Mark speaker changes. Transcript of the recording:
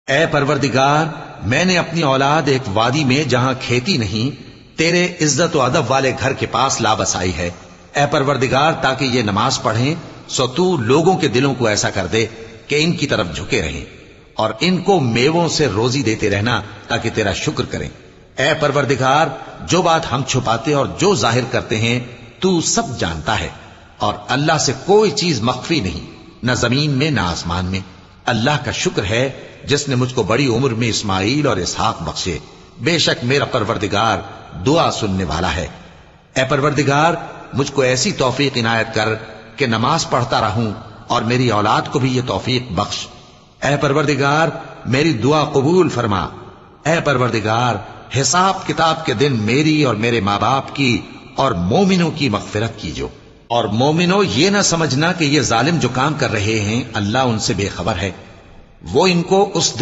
Speaker 1: اے پروردگار، میں نے اپنی اولاد ایک وادی میں جہاں کھیتی نہیں تیرے عزت و ادب والے گھر کے پاس لا بسائی ہے۔ اے پروردگار، تاکہ یہ نماز پڑھیں سو تو لوگوں کے دلوں کو ایسا کر دے کہ ان کی طرف جھکے رہیں، اور ان کو میووں سے روزی دیتے رہنا تاکہ تیرا شکر کریں۔ اے پروردگار، جو بات ہم چھپاتے اور جو ظاہر کرتے ہیں تو سب جانتا ہے، اور اللہ سے کوئی چیز مخفی نہیں، نہ زمین میں نہ آسمان میں۔ اللہ کا شکر ہے جس نے مجھ کو بڑی عمر میں اسماعیل اور اسحاق بخشے، بے شک میرا پروردگار دعا سننے والا ہے۔ اے پروردگار، مجھ کو ایسی توفیق عنایت کر کہ نماز پڑھتا رہوں، اور میری اولاد کو بھی یہ توفیق بخش۔ اے پروردگار، میری دعا قبول فرما۔ اے پروردگار، حساب کتاب کے دن میری اور میرے ماں باپ کی اور مومنوں کی مغفرت کیجو، اور مومنوں یہ نہ سمجھنا کہ یہ ظالم جو کام کر رہے ہیں اللہ ان سے بے خبر ہے، وہ ان کو اس